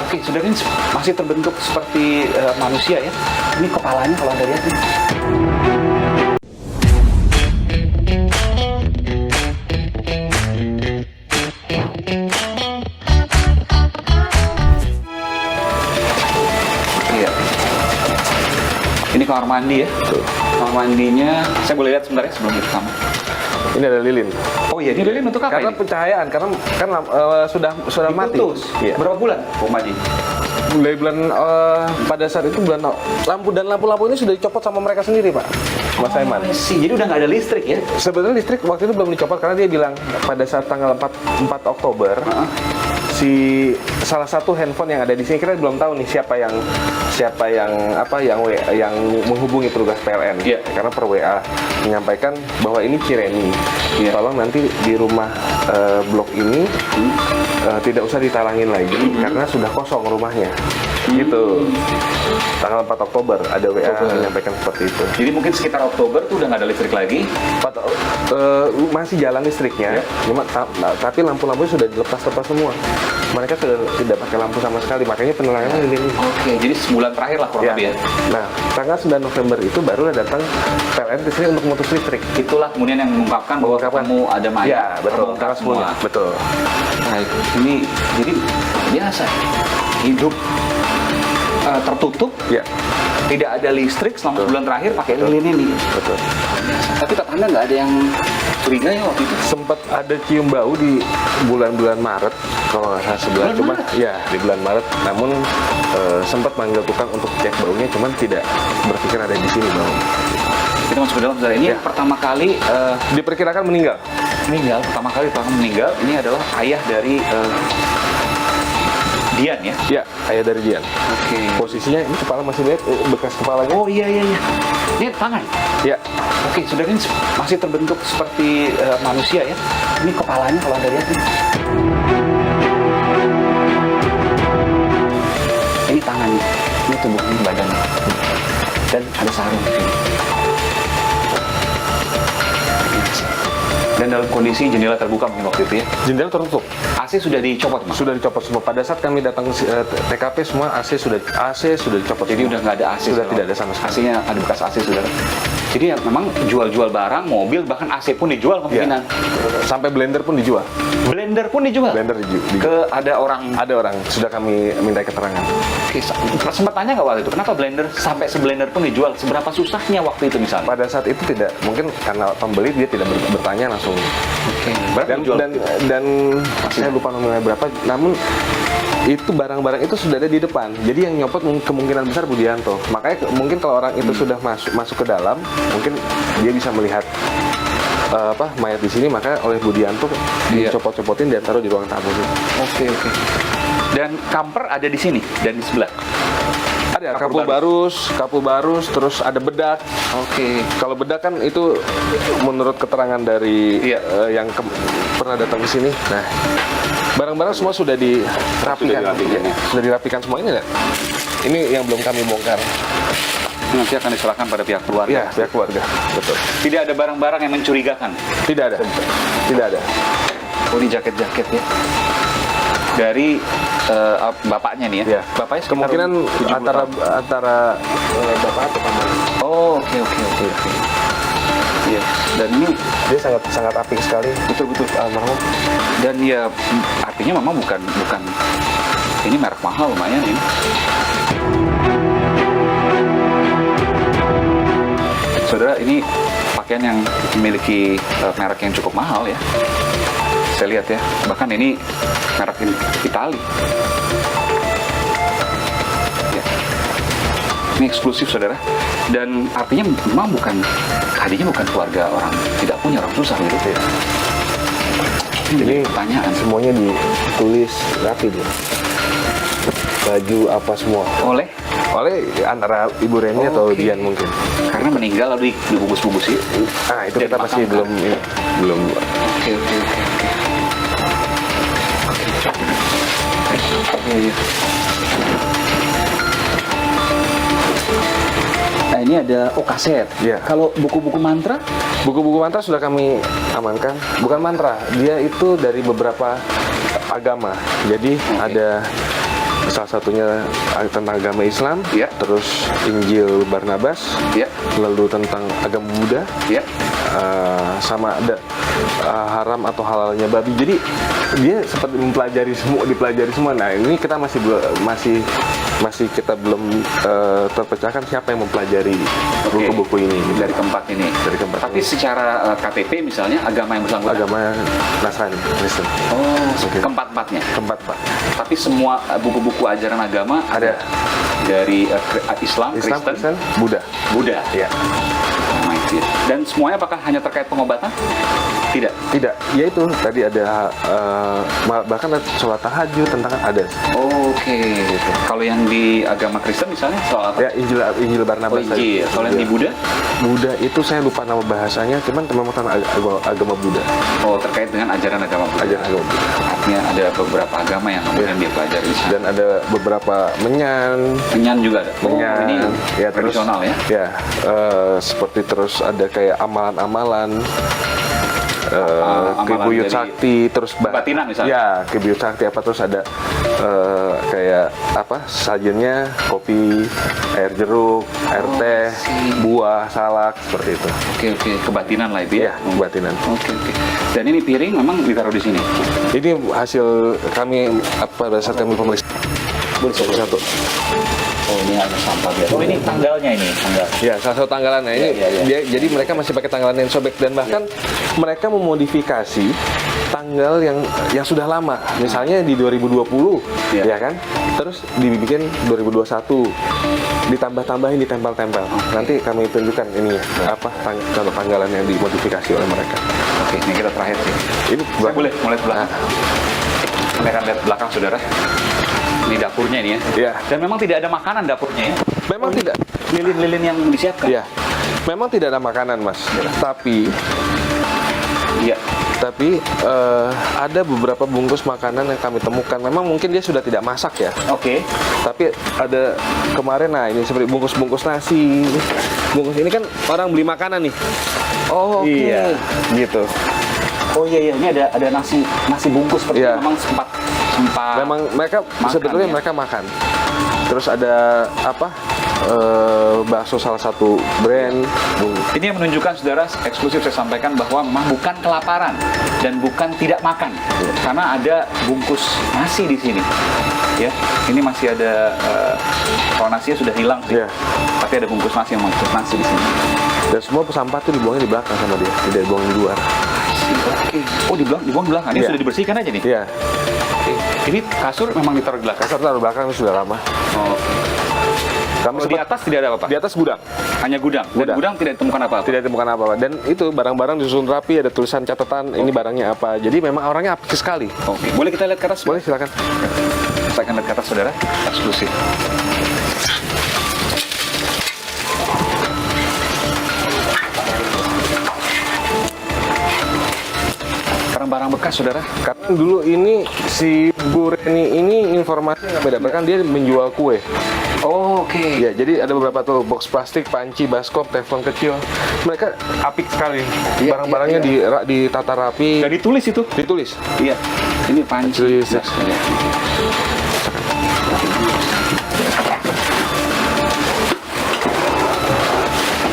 Oke, saudara, ini masih terbentuk seperti manusia ya. Ini kepalanya kalau Anda lihat nih. Iya. Ini kamar mandi ya. Kamar mandinya, saya boleh lihat sebentar ya sebelum kita kamar. Ini ada lilin. Oh iya, ini lilin untuk apa Karena ini? pencahayaan, karena kan sudah mati. Diputus. Iya. Berapa bulan, Om Haji? Dari bulan pada saat itu bulan lampu ini sudah dicopot sama mereka sendiri, Pak. Mas Aiman. Sih, jadi udah nggak ada listrik ya? Sebenarnya listrik waktu itu belum dicopot karena dia bilang pada saat tanggal 4 Oktober si salah satu handphone yang ada di sini, kita belum tahu nih siapa yang menghubungi petugas PLN. Iya. Karena per WA menyampaikan bahwa ini Cireni. Iya. Tolong nanti di rumah blok ini tidak usah ditalangin lagi karena sudah kosong rumahnya. Gitu. Tanggal 4 Oktober ada WA menyampaikan seperti itu. Jadi mungkin sekitar Oktober tuh udah nggak ada listrik lagi. Masih jalan listriknya, cuma tapi lampu-lampu sudah dilepas-lepas semua. Mereka sudah tidak pakai lampu sama sekali, makanya penerangannya ini. Oke, jadi sebulan terakhir lah kurang lebih ya. Nah, tanggal 9 November itu baru datang PLN ke sini untuk memutus listrik. Itulah kemudian yang mengungkapkan bahwa kamu ada mayat. Ya, betul. Terbongkar Tanggal 10. semua. Betul. Nah, ini jadi biasa hidup tertutup. Ya, Tidak ada listrik selama sebulan terakhir pakai lilin ini. betul. Tapi tetangga nggak ada yang curiga ya waktu itu. Sempat ada cium bau di bulan-bulan Maret kalau nggak salah sebelah, Bulan cuma Maret? ya di bulan Maret. Namun sempat manggil tukang untuk cek baunya, cuman tidak berpikir ada di sini bau. Kita masuk ke dalam, saudara. Ini Ya. yang pertama kali Diperkirakan meninggal. meninggal. Ini adalah ayah dari Dian ya. Ya, ayah dari Dian. Oke. Posisinya ini kepala masih lihat bekas kepalanya. Oh iya. Ini tangan. Ya, Oke, saudara, ini masih terbentuk seperti manusia ya. Ini kepalanya kalau Anda lihat nih. Ini tangannya, ini tubuhnya, badannya. Dan ada sarung di sini. Dan dalam kondisi jendela terbuka mungkin waktu itu ya. jendela tertutup. AC sudah dicopot, Mas. Sudah dicopot semua. Pada saat kami datang ke TKP semua AC sudah dicopot. Jadi semua. udah nggak ada AC. Sudah sekarang. tidak ada sama sekali. AC-nya ada bekas AC, saudara. Jadi ya memang jual-jual barang, mobil, bahkan AC pun dijual kemungkinan. Sampai blender pun dijual. Blender pun dijual. Blender dijual. Ke ada orang. Ada orang sudah kami minta keterangan. Oke, sempat tanya nggak waktu itu, kenapa blender sampai seblender pun dijual? Seberapa susahnya waktu itu misalnya? Pada saat itu tidak, mungkin karena pembeli dia tidak bertanya langsung. Oke, berapa dijual? Dan saya lupa nominalnya berapa. Namun itu barang-barang itu sudah ada di depan. Jadi yang nyopot kemungkinan besar Budianto. Makanya mungkin kalau orang itu sudah masuk ke dalam, mungkin dia bisa melihat mayat di sini, maka oleh Budianto Iya. dicopot-copotin dan taruh di ruang tamu. Oke. Dan kamper ada di sini dan di sebelah. Ada kapul barus, terus ada bedak. Oke. Kalau bedak kan itu menurut keterangan dari Iya. yang pernah datang ke sini. Nah, barang-barang semua sudah dirapikan. Sudah dirapikan semua ini, ini yang belum kami bongkar. Nanti akan diserahkan pada pihak keluarga. Ya, pihak keluarga. Betul. Tidak ada barang-barang yang mencurigakan. Tidak ada. Tidak ada. Oh, ini jaket-jaket ya. Dari bapaknya nih ya. Ya. Bapaknya sekitar Kemungkinan 70 antara bapak atau paman. Oh, oke. Iya. Dan ini Dia sangat apik sekali. betul almarhum. Dan ya artinya memang bukan ini merek mahal lumayan ini. Saudara, ini pakaian yang memiliki merek yang cukup mahal ya. Saya lihat ya, bahkan ini merek Itali. Ya. Ini eksklusif, saudara. Dan artinya memang hadiahnya bukan keluarga orang tidak punya, orang susah gitu ya. Ini pertanyaan. Semuanya ditulis rapi dia. Baju apa semua. Oleh Antara Ibu Reni atau Oke. Dian mungkin. karena meninggal lalu dibungkus-bungkus ya. Nah, itu Dan kita masih dimakamkan. belum. Oke. Iya. Nah, ini ada kaset. Iya. Kalau buku-buku mantra, Buku-buku mantra sudah kami amankan. Bukan mantra, dia itu dari beberapa agama. Jadi ada salah satunya tentang agama Islam, Ya. terus Injil Barnabas, Ya. lalu tentang agama Buddha, Ya. sama ada haram atau halalnya babi. Jadi dia seperti dipelajari semua. Nah ini kita masih kita belum terpecahkan siapa yang mempelajari buku-buku ini Dari keempat ini. Dari keempat Tapi ini. secara KTP misalnya agama yang bersangkutan. Agama Nasrani, Kristen. Oh, Oke. keempat-empatnya. Keempat, Pak. Tapi semua buku-buku ajaran agama ada dari Islam, Kristen, Buddha. Buddha. Ya. Oh my God. Dan semuanya apakah hanya terkait pengobatan? Tidak. Tidak, ya itu tadi ada bahkan ada sholat tahajud tentang ada. Oke. Kalau yang di agama Kristen misalnya soal apa? Ya Injil Barnabas. Oh, Injil. Kalau yang di Buddha? Buddha itu saya lupa nama bahasanya, cuman memang tentang agama Buddha. Oh, terkait dengan ajaran agama Buddha. Ajaran agama Buddha. Artinya ada beberapa agama yang kemudian dia pelajari di sana. Dan ada beberapa menyan, Menyan juga ada. Oh, menyan, ini ya terus tradisional ya. ya seperti terus ada kayak amalan-amalan. Amalan Kebuyut dari Sakti, terus kebatinan misalnya. ya Kebuyut Sakti apa terus ada kayak apa sajennya kopi, air jeruk, air teh, buah, salak seperti itu. Oke, kebatinan lah itu ya. Ya, kebatinan. Oke. Dan ini piring memang ditaruh di sini. Ini hasil kami pada saat kami pemeriksaan. Boleh satu-satu. Oh, ini hanya sampah biasa. Oh, ini tanggalnya ini, tanggal. Ya, salah satu tanggalannya ini. Ya. Jadi mereka masih pakai tanggalan yang sobek dan bahkan mereka memodifikasi tanggal yang sudah lama. Misalnya di 2020, ya kan? Terus dibikin 2021. Ditambah-tambahin, ditempel-tempel. Nanti kami tunjukkan ini apa contoh tanggalan yang dimodifikasi oleh mereka. Oke, ini kita terakhir sih. Ini Saya boleh mulai belakang. Kami akan lihat belakang, saudara. Ini dapurnya ini ya. Iya. Dan memang tidak ada makanan dapurnya ya. Memang tidak. Lilin-lilin yang disiapkan. Iya. Memang tidak ada makanan, Mas. Iya. Tapi ada beberapa bungkus makanan yang kami temukan. Memang mungkin dia sudah tidak masak ya. Oke. Tapi ada kemarin, nah ini seperti bungkus-bungkus nasi. Bungkus ini kan orang beli makanan nih. Oh, oke. Iya. Gitu. Oh iya, ini ada nasi bungkus seperti Iya. memang sempat Memang mereka makan, sebetulnya ya? mereka makan. Terus ada apa? Bakso salah satu brand. Ini yang menunjukkan, saudara, eksklusif saya sampaikan bahwa memang bukan kelaparan dan bukan tidak makan, karena ada bungkus nasi di sini. Ya, ini masih ada kalau nasinya sudah hilang sih, Iya. tapi ada bungkus nasi yang bungkus nasi di sini. Dan semua sampah tuh dibuangnya di belakang sama dia, tidak dibuang di luar. Oke. Oh, dibuang di belakang. Ini Iya. sudah dibersihkan aja nih. Iya. Oke. Ini kasur memang ditaruh di belakang. Kasar taruh belakang itu sudah lama. Oh. Kami Kalau di sempat atas tidak ada apa-apa. di atas gudang. Hanya gudang. Dan Gudang. gudang tidak ditemukan apa-apa. Tidak ditemukan apa-apa. Dan itu barang-barang disusun rapi, ada tulisan catatan ini barangnya apa. Jadi memang orangnya apik sekali. Oke. Boleh kita lihat ke atas? Boleh silakan. Kita akan lihat ke atas, saudara. Eksklusif. Barang-barang bekas, saudara. Karena dulu ini si Bu Reni ini informasi yang kami dapatkan dia menjual kue. Oh, oke. Ya, jadi ada beberapa tuh box plastik, panci, baskom, teflon kecil. Mereka apik sekali. Iya, Barang-barangnya ditata rapi, Dan ditulis itu. ditulis. Iya. Ini panci. Tulis, ya.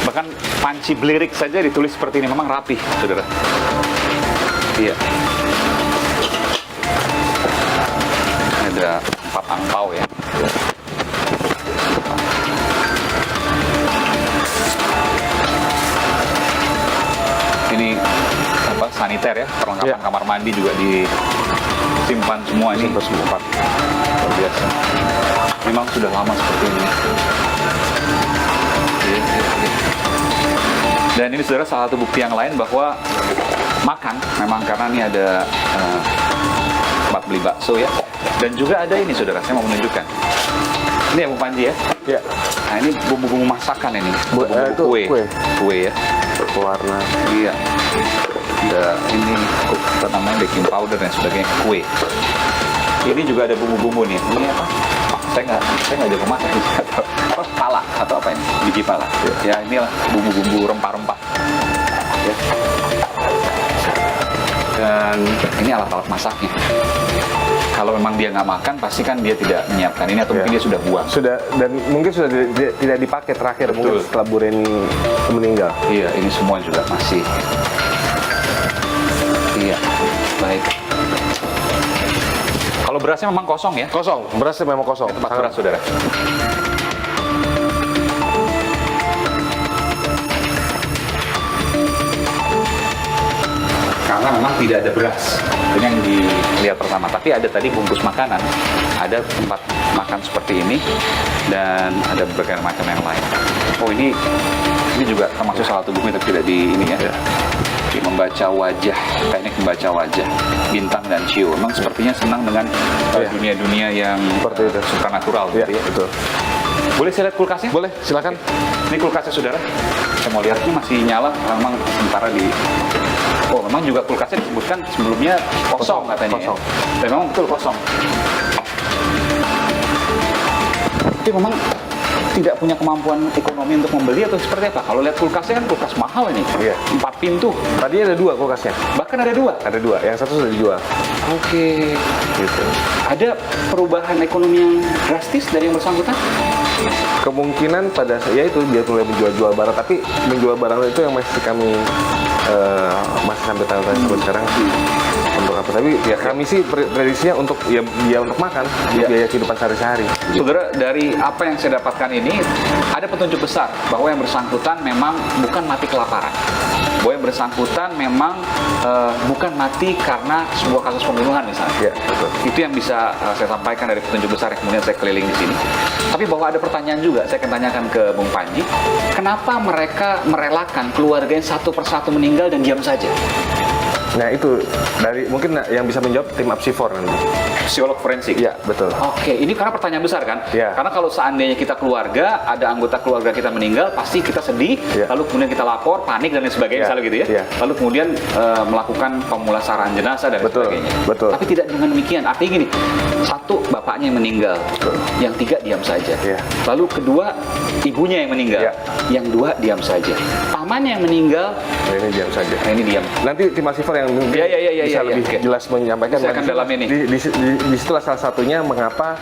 Bahkan panci belirik saja ditulis seperti ini. Memang rapi, saudara. Iya. Ada 4 angpau ya. Ini apa, saniter ya, perlengkapan Iya. kamar mandi juga disimpan semua ini. Simpan semua. Luar biasa. Memang sudah lama seperti ini. Iya. Dan ini, saudara, salah satu bukti yang lain bahwa makan memang, karena ini ada tempat beli bakso ya. Dan juga ada ini, saudara, saya mau menunjukkan. Ini ya, Bu Panji ya. Ya, Nah, ini bumbu-bumbu masakan ini. itu Bumbu kue. kue. Kue ya. Warna. Iya. Ada ini apa namanya, baking powder dan sebagainya, kue. Ini juga ada bumbu-bumbu nih. Ini apa? Saya nggak jago masak sih. Apa, pala atau apa ini? Biji pala. Ya, inilah bumbu-bumbu rempah-rempah. Ya. Dan ini alat-alat masaknya. Kalau memang dia nggak makan, pasti kan dia tidak menyiapkan ini atau Iya. mungkin dia sudah buang. Sudah, dan mungkin sudah tidak dipakai terakhir, Betul. mungkin setelah Bu Reni meninggal. Iya, ini semua juga masih. Iya, baik. Kalau berasnya memang kosong ya? Kosong, berasnya memang kosong. Tempat beras, saudara. Karena memang tidak ada beras. Itu yang dilihat pertama. Tapi ada tadi bungkus makanan, ada tempat makan seperti ini, dan ada berbagai macam yang lain. Oh, ini juga termasuk salah satu buku yang tidak di ini ya. Di membaca wajah, teknik membaca wajah Bintang dan Cio. Memang sepertinya senang dengan dunia-dunia yang Seperti itu. supranatural Iya, gitu ya. betul. Boleh saya lihat kulkasnya? Boleh, silakan. Ini kulkasnya, saudara. Saya mau lihat, ini masih nyala. Memang sementara di... Oh, memang juga kulkasnya disebutkan sebelumnya kosong katanya. Kosong. Ya? Dan memang betul kosong. Tapi memang tidak punya kemampuan ekonomi untuk membeli atau seperti apa? Kalau lihat kulkasnya kan kulkas mahal ini. Iya. 4 pintu. Tadi ada 2 kulkasnya. Bahkan ada 2. Ada 2, yang satu sudah dijual. Oke. Gitu. Ada perubahan ekonomi yang drastis dari yang bersangkutan? Kemungkinan pada ya itu dia mulai menjual barang, tapi menjual barang itu yang masih kami masih sampai sampai sekarang untuk apa? Tapi ya kami sih prediksinya untuk ya dia untuk makan, Ya. biaya kehidupan sehari-hari. Saudara, dari apa yang saya dapatkan ini, ada petunjuk besar bahwa yang bersangkutan memang bukan mati kelaparan. Bahwa yang bersangkutan memang bukan mati karena sebuah kasus pembunuhan misalnya. Ya, betul. Itu yang bisa saya sampaikan dari petunjuk besar yang kemudian saya keliling di sini. Tapi bahwa ada pertanyaan juga, saya akan tanyakan ke Bung Panji, kenapa mereka merelakan keluarganya satu persatu meninggal dan diam saja? Nah itu dari mungkin yang bisa menjawab tim Apsifor nanti. Psikolog forensik. Iya betul. Oke, ini karena pertanyaan besar kan? Iya. Karena kalau seandainya kita keluarga, ada anggota keluarga kita meninggal, pasti kita sedih, Iya. lalu kemudian kita lapor, panik dan lain sebagainya, Iya. misalnya gitu ya. Iya. Lalu kemudian melakukan pemulasaran jenazah dan lain Betul. sebagainya. Betul. Tapi tidak dengan demikian. Artinya gini, satu bapaknya yang meninggal, yang tiga diam saja. Iya. Lalu kedua ibunya yang meninggal, Iya. yang dua diam saja. Pamannya yang meninggal, Nah, ini diam saja. nah ini diam. Nanti tim Apsifor yang mungkin Iya, bisa lebih oke. jelas menyampaikan. Saya akan dalam ini. Di situlah salah satunya mengapa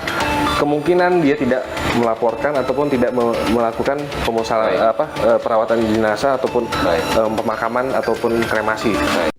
kemungkinan dia tidak melaporkan ataupun tidak melakukan Baik. perawatan jenazah ataupun Baik. pemakaman ataupun kremasi. Baik.